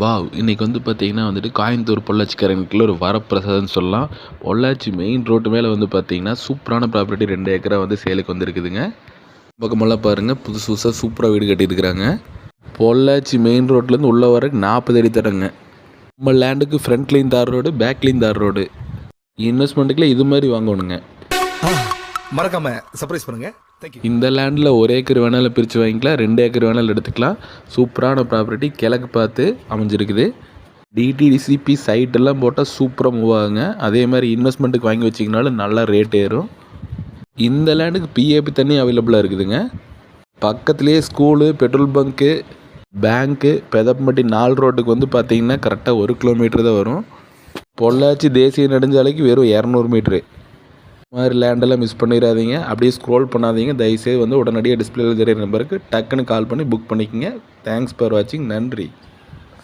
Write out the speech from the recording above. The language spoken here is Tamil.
வாவ்! இன்னைக்கு வந்து பார்த்தீங்கன்னா வந்துட்டு கோயம்புத்தூர் பொள்ளாச்சிக்காரங்களுக்குள்ள ஒரு வரப்பிரசாதம்னு சொல்லலாம். பொள்ளாச்சி மெயின் ரோட்டு மேல வந்து பார்த்தீங்கன்னா, சூப்பரான ப்ராப்பர்ட்டி 2 ஏக்கரா வந்து சேலுக்கு வந்திருக்குதுங்க. பக்கமெல்லாம் பாருங்க புதுசு புதுசா சூப்பரா வீடு கட்டியிருக்கிறாங்க. பொள்ளாச்சி மெயின் ரோட்லேருந்து உள்ள வரக்கு 40 அடி தடங்க. நம்ம லேண்டுக்கு ஃப்ரண்ட்லேயும் தார் ரோடு, பேக்லேயும் தார் ரோடு. இன்வெஸ்ட்மெண்ட்டுக்குலாம் இது மாதிரி வாங்கணுங்க. மறக்காம சர்ப்ரைஸ் பண்ணுங்க. தேங்க்யூ. இந்த லேண்டில் 1 ஏக்கர் வேணாலும் பிரித்து வாங்கிக்கலாம், 2 ஏக்கர் வேணாலும் எடுத்துக்கலாம். சூப்பரான ப்ராப்பர்ட்டி கிழக்கு பார்த்து அமைஞ்சிருக்குது. டிடிசிபி சைட்டெல்லாம் போட்டால் சூப்பராக மூவ் ஆகுங்க. அதே மாதிரி இன்வெஸ்ட்மெண்ட்டுக்கு வாங்கி வச்சிங்கனாலும் நல்லா ரேட் ஏறும். இந்த லேண்டுக்கு பிஏபி தண்ணி அவைலபிளாக இருக்குதுங்க. பக்கத்துலேயே ஸ்கூலு, பெட்ரோல் பங்க்கு, பேங்க்கு, பெதப்பம்பட்டி 4 ரோட்டுக்கு வந்து பார்த்தீங்கன்னா கரெக்டாக 1 கிலோமீட்டர் தான் வரும். பொள்ளாச்சி தேசிய நெடுஞ்சாலைக்கு வெறும் 200 மீட்ரு. இந்த மாதிரி லேண்டெல்லாம் மிஸ் பண்ணிடாதீங்க. அப்படியே ஸ்க்ரோல் பண்ணாதீங்க. தயவுசெய்து வந்து உடனடியாக டிஸ்பிளேல தெரியிற நம்பருக்கு டக்குன்னு கால் பண்ணி புக் பண்ணிக்கோங்க. தேங்க்ஸ் ஃபார் வாட்சிங். நன்றி.